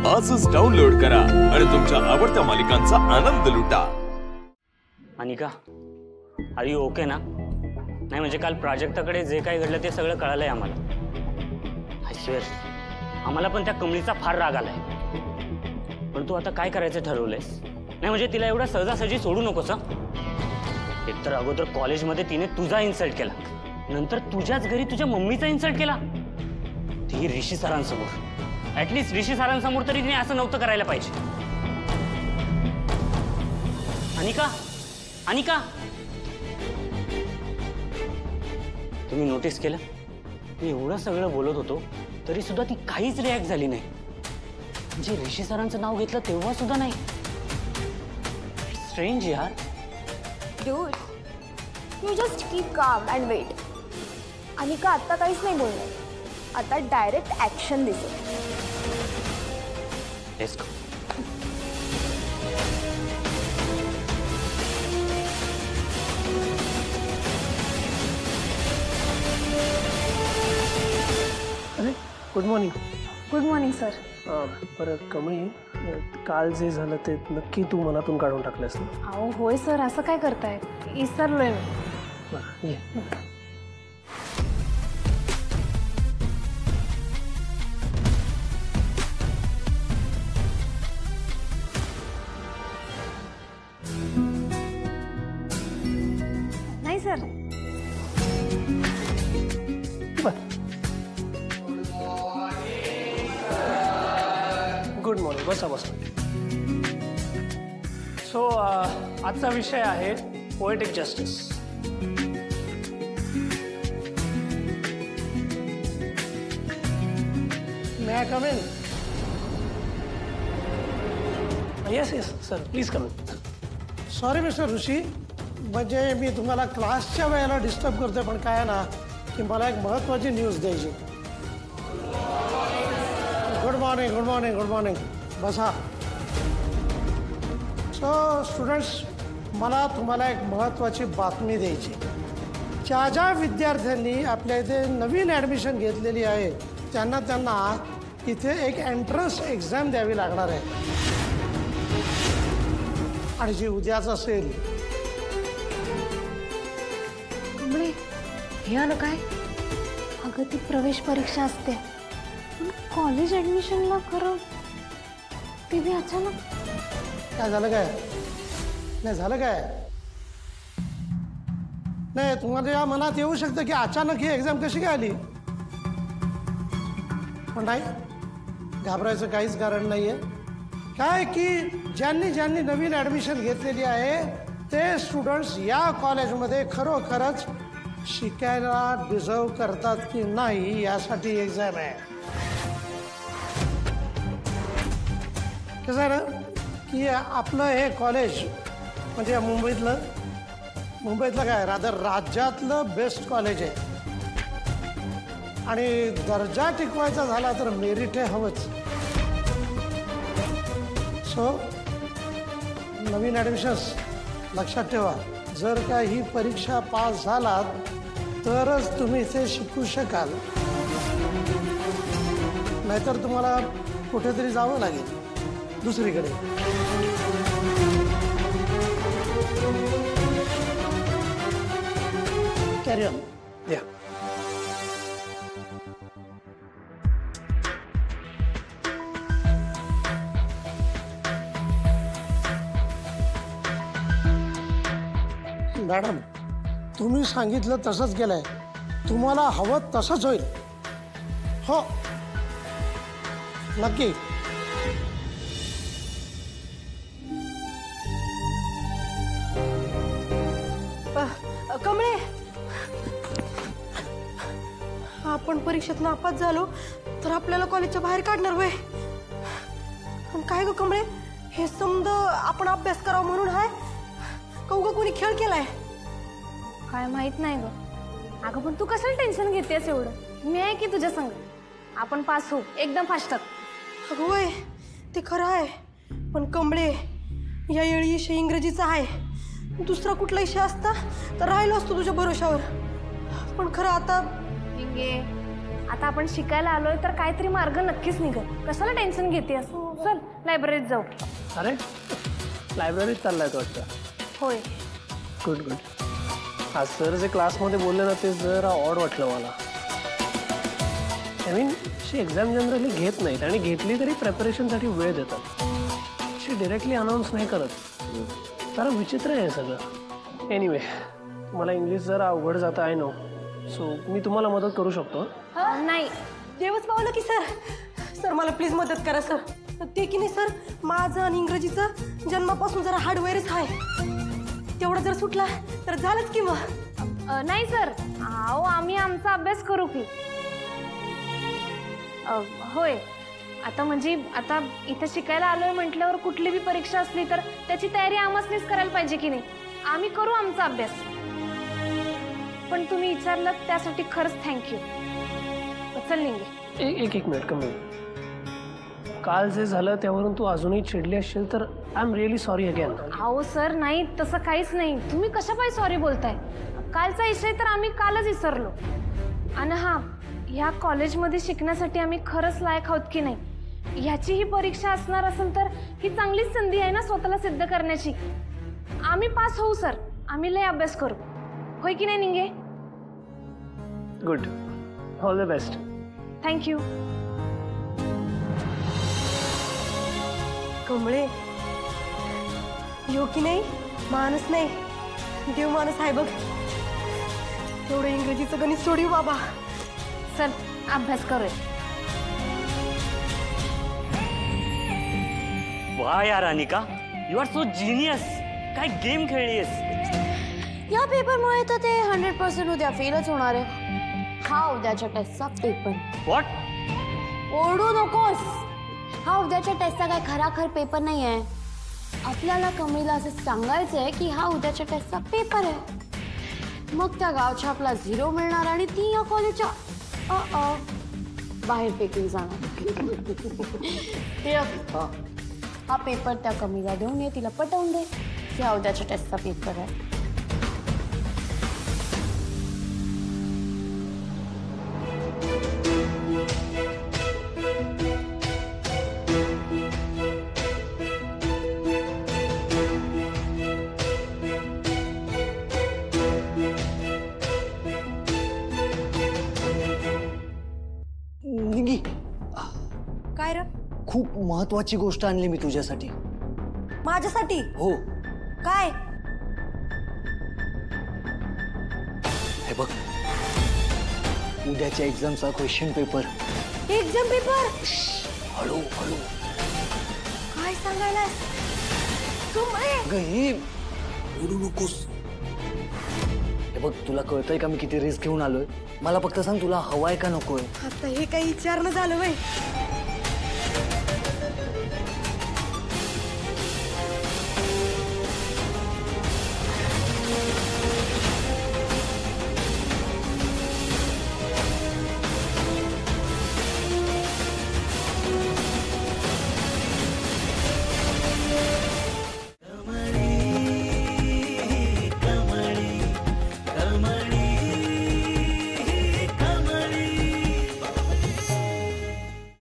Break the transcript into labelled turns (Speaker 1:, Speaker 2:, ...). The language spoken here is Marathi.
Speaker 1: आजच डाउनलोड करा आणि तुमच्या आवडत्या मालिकांचा आनंद लुटा।
Speaker 2: अनिका, आर यू ओके ना? नाही म्हणजे काल प्राजक्ताकडे जे काही घडलं ते सगळं कळालंय आम्हाला। आय स्वेअर आम्हाला पण त्या कमळीचा फार राग आलाय। पण तू आता काय करायचं ठरवलंयस? नाही म्हणजे तिला एवढा सहजासहजी सोडू नकोस। एकतर अगोदर कॉलेजमध्ये तिने तुझा इन्सल्ट केला, नंतर तुझ्याच घरी तुझ्या मम्मीचा इन्सल्ट केला, ती ऋषी सरांसमोर। ऍटलीस्ट ऋषी सरांसमोर तरी तिने असं नव्हतं करायला पाहिजे। अनिका, अनिका, तुम्ही नोटीस केलं मी एवढं सगळं बोलत होतो तरी सुद्धा ती काहीच रिॲक्ट झाली नाही। म्हणजे ऋषी सरांचं नाव घेतलं तेव्हा सुद्धा नाही। स्ट्रेंज यार।
Speaker 3: Dude, you just keep calm and wait. Anika आता काहीच नाही बोलणार, आता डायरेक्ट ऍक्शन दिसेल।
Speaker 2: Let's go.
Speaker 4: अरे good morning.
Speaker 3: Good morning sir.
Speaker 4: बरं कमळी, काल जे झालं ते नक्की तू मनातून काढून टाकलंस ना?
Speaker 3: अहो होय सर, असं काय करताय? विसरलोय मी।
Speaker 4: बरं ये।
Speaker 3: नाही सर।
Speaker 4: गुड मॉर्निंग, बसा बसा। सो आजचा विषय आहे poetic justice. May I come in? Yes yes sir, please come in.
Speaker 5: Sorry mister Rishi, म्हणजे मी तुम्हाला क्लासच्या वेळेला डिस्टर्ब करतोय, पण काय ना की मला एक महत्त्वाची न्यूज द्यायची। Good morning, good morning, good morning, बसा। सो स्टुडंट्स, मला तुम्हाला एक महत्त्वाची बातमी द्यायची। ज्या ज्या विद्यार्थ्यांनी आपल्या इथे नवीन ॲडमिशन घेतलेली आहे त्यांना इथे एक एंट्रन्स एक्झाम द्यावी लागणार आहे, आणि जी उद्याच असेल।
Speaker 3: कमळे, हे आलं काय? अगं ती प्रवेश परीक्षा असते, पण कॉलेज ॲडमिशनला खरं ते बी अचानक।
Speaker 5: काय झालं? काय नाही झालं? काय नाही तुम्हाला या मनात येऊ शकतं की अचानक ही एक्झाम कशी काय आली, पण नाही, घाबरायचं काहीच कारण नाही आहे। काय की ज्यांनी नवीन ॲडमिशन घेतलेली आहे ते स्टुडंट्स या कॉलेजमध्ये खरोखरच शिकायला डिझर्व करतात की नाही यासाठी एक्झाम आहे। कसं आहे ना की आपलं हे कॉलेज म्हणजे मुंबईतलं काय रादर राज्यातलं बेस्ट कॉलेज आहे, आणि दर्जा टिकवायचा झाला तर मेरिट हे हवंच। सो नवीन ॲडमिशन्स लक्षात ठेवा, जर का ही परीक्षा पास झालात तरच तुम्ही इथे शिकू शकाल, नाहीतर तुम्हाला कुठेतरी जावं लागेल दुसरीकडे। Carry on. या मॅडम, तुम्ही सांगितलं तसंच केलंय, तुम्हाला हवं तसंच होईल। हो नक्की।
Speaker 6: कमळे, आपण परीक्षेत नापास झालो तर आपल्याला कॉलेजच्या बाहेर काढणार होय? पण काय ग कमळे, हे समजा आपण अभ्यास करावा म्हणून आहे का उगा कोणी खेळ केलाय?
Speaker 3: काय माहित नाही ग। अगं पण तू कशाला टेन्शन घेतेस एवढं? मी आहे की तुझ्या संग, आपण पास होऊ एकदम फास्टात।
Speaker 6: अगं होय, ते खरं आहे, पण कमळे या वेळी विषय इंग्रजीचा आहे, दुसरा कुठला विषय असता तर राहिलो असतो तुझ्या भरोशावर, पण खरं आता
Speaker 3: आता आपण शिकायला आलोय तर काहीतरी मार्ग नक्कीच निघेल. कशाला टेन्शन घेतेस? चल लायब्ररीत जाऊ.
Speaker 4: अरे लायब्ररीत चाललाय तो वाटतं.
Speaker 3: होय.
Speaker 4: Good good. आज सर जे क्लासमध्ये बोलले ना ते जरा ऑड वाटलं मला. I mean she exam generally घेत नाहीत आणि घेतली तरी प्रेपरेशनसाठी वेळ देतात. शी डिरेक्टली अनाऊन्स नाही करत. जरा विचित्र आहे सगळं. एनिवे मला इंग्लिश जरा अवघड जातं आहे नो, सो मी तुम्हाला मदत करू शकतो.
Speaker 3: नाही.
Speaker 6: देवच पावलं की सर. सर मला प्लीज मदत करा सर. ते की नाही सर, माझं आणि इंग्रजीचं जन्मापासून जरा हार्डवेअरच आहे. तेवढं जर सुटला तर झालंच की मग.
Speaker 3: नाही सर, अहो आम्ही आमचा अभ्यास करू की. होय. आता म्हणजे आता इथं शिकायला आलोय म्हटल्यावर कुठली बी परीक्षा असली तर त्याची तयारी आम्हासनीच करायला पाहिजे की नाही. आम्ही करू आमचा अभ्यास. पण तुम्ही विचारलं त्यासाठी खरंच थँक्यू. चल निघे.
Speaker 4: एक मिनिट कमी. काल जे झालं त्यावरून तू अजूनही चिडली असशील तर I am really sorry again.
Speaker 3: अहो सर नाही, तसं काहीच नाही. तुम्ही कशापायी सॉरी बोलताय? कालचा विषय तर आम्ही कालच विसरलो. आणि हां, ह्या कॉलेजमध्ये शिकण्यासाठी आम्ही खरंच लायक आहोत की नाही ह्याची ही परीक्षा असणार असेल तर ही चांगलीच संधी आहे ना स्वतःला सिद्ध करण्याची. आम्ही पास होऊ सर. आम्ही लय अभ्यास करू. होय की नाही निघे?
Speaker 4: Good. All the best.
Speaker 3: Thank you.
Speaker 6: कमळे यो की नाही माणूस नाही देव माणूस आहे बघ. तेवढं इंग्रजीचं गणित सोडू बाबा.
Speaker 3: चल अभ्यास करूया.
Speaker 2: वा यार Anika, you are so genius. काय गेम खेळलीस.
Speaker 7: या पेपरमुळे तर ते 100% उद्या फेलच होणार आहे. हा उद्याच्या टेस्टचा पेपर.
Speaker 2: व्हॉट?
Speaker 7: ओरडू नकोस. हा उद्याच्या टेस्टचा काय खराखर पेपर नाही आहे. आपल्याला कमळीला असं सांगायचं आहे की हा उद्याच्या टेस्टचा पेपर आहे. मग त्या गावच्या आपला 0 मिळणार आणि ती या कॉलेजच्या बाहेर फेकली जाणार. ते हा पेपर त्या कमळीला देऊन ये, तिला पटवून दे की हा उद्याच्या टेस्टचा पेपर आहे.
Speaker 8: निगी,
Speaker 6: काय रे?
Speaker 8: खूप महत्वाची गोष्ट आणली मी तुझ्यासाठी.
Speaker 6: माझ्यासाठी?
Speaker 8: हो.
Speaker 6: काय?
Speaker 8: हे बघ, उद्याच्या एक्झामचा क्वेश्चन पेपर.
Speaker 6: Exam paper?
Speaker 8: हळू हळू.
Speaker 6: काय सांगायला?
Speaker 8: हे बोलू नकोस. हे बघ, तुला कळतंय का मी किती रिस्क घेऊन आलोय. मला फक्त सांग तुला हवाय का नकोय.
Speaker 6: आता हे काही विचारणं झालं वय.